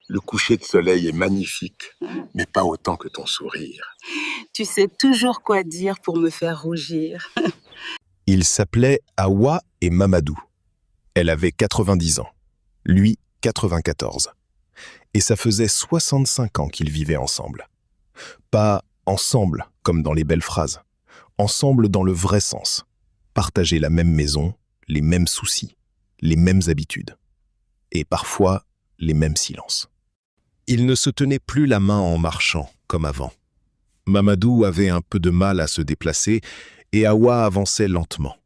Le coucher de soleil est magnifique, mais pas autant que ton sourire. Tu sais toujours quoi dire pour me faire rougir. Ils s'appelaient Hawa et Mamadou. Elle avait 90 ans, lui 94. Et ça faisait 65 ans qu'ils vivaient ensemble. Pas ensemble comme dans les belles phrases, ensemble dans le vrai sens. Partager la même maison, les mêmes soucis, les mêmes habitudes. Et parfois, les mêmes silences. Ils ne se tenaient plus la main en marchant, comme avant. Mamadou avait un peu de mal à se déplacer et Hawa avançait lentement.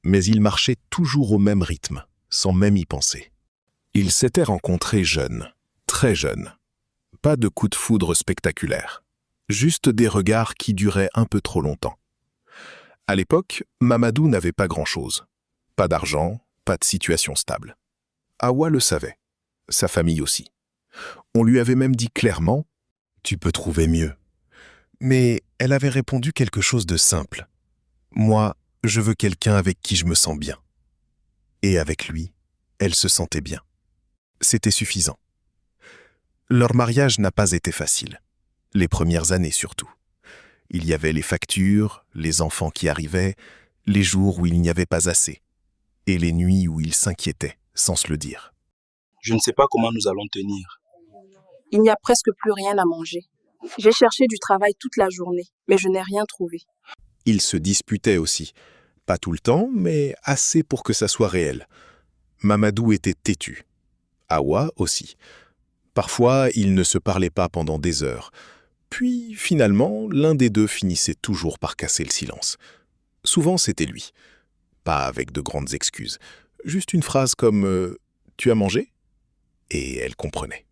Mais ils marchaient toujours au même rythme, sans même y penser. Ils s'étaient rencontrés jeunes, très jeunes. Pas de coups de foudre spectaculaires, juste des regards qui duraient un peu trop longtemps. À l'époque, Mamadou n'avait pas grand-chose. Pas d'argent, pas de situation stable. Hawa le savait, sa famille aussi. On lui avait même dit clairement « Tu peux trouver mieux ». Mais elle avait répondu quelque chose de simple. « Moi, je veux quelqu'un avec qui je me sens bien. » Et avec lui, elle se sentait bien. C'était suffisant. Leur mariage n'a pas été facile. Les premières années surtout. Il y avait les factures, les enfants qui arrivaient, les jours où il n'y avait pas assez, et les nuits où il s'inquiétait, sans se le dire. Je ne sais pas comment nous allons tenir. Il n'y a presque plus rien à manger. J'ai cherché du travail toute la journée, mais je n'ai rien trouvé. Ils se disputaient aussi. Pas tout le temps, mais assez pour que ça soit réel. Mamadou était têtu. Hawa aussi. Parfois, ils ne se parlaient pas pendant des heures. Puis, finalement, l'un des deux finissait toujours par casser le silence. Souvent, c'était lui. Pas avec de grandes excuses. Juste une phrase comme « Tu as mangé ?» Et elle comprenait.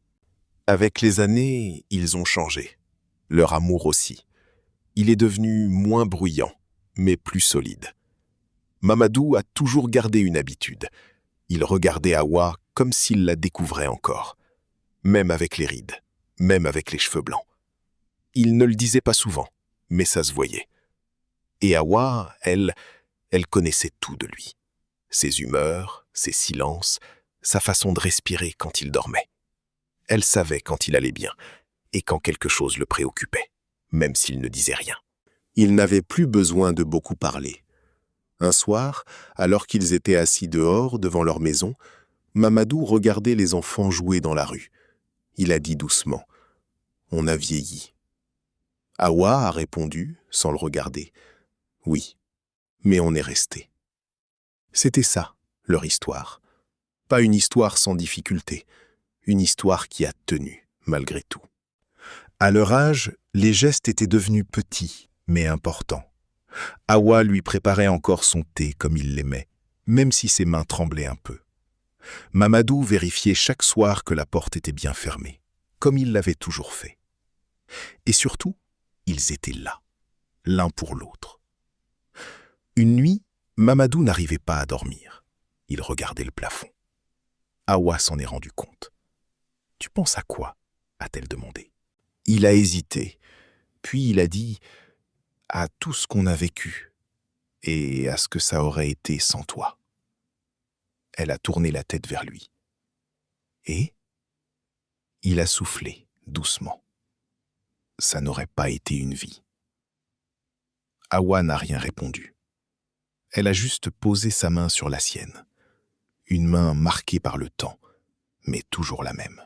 Avec les années, ils ont changé. Leur amour aussi. Il est devenu moins bruyant, mais plus solide. Mamadou a toujours gardé une habitude. Il regardait Hawa comme s'il la découvrait encore. Même avec les rides, même avec les cheveux blancs. Il ne le disait pas souvent, mais ça se voyait. Et Hawa, elle connaissait tout de lui. Ses humeurs, ses silences, sa façon de respirer quand il dormait. Elle savait quand il allait bien et quand quelque chose le préoccupait, même s'il ne disait rien. Ils n'avaient plus besoin de beaucoup parler. Un soir, alors qu'ils étaient assis dehors devant leur maison, Mamadou regardait les enfants jouer dans la rue. Il a dit doucement « On a vieilli ». Hawa a répondu, sans le regarder « Oui, mais on est resté ». C'était ça, leur histoire. Pas une histoire sans difficulté, une histoire qui a tenu, malgré tout. À leur âge, les gestes étaient devenus petits, mais importants. Hawa lui préparait encore son thé comme il l'aimait, même si ses mains tremblaient un peu. Mamadou vérifiait chaque soir que la porte était bien fermée, comme il l'avait toujours fait. Et surtout, ils étaient là, l'un pour l'autre. Une nuit, Mamadou n'arrivait pas à dormir. Il regardait le plafond. Hawa s'en est rendu compte. « Tu penses à quoi ?» a-t-elle demandé. Il a hésité, puis il a dit « À tout ce qu'on a vécu et à ce que ça aurait été sans toi. » Elle a tourné la tête vers lui. Et il a soufflé doucement. Ça n'aurait pas été une vie. Hawa n'a rien répondu. Elle a juste posé sa main sur la sienne. Une main marquée par le temps, mais toujours la même.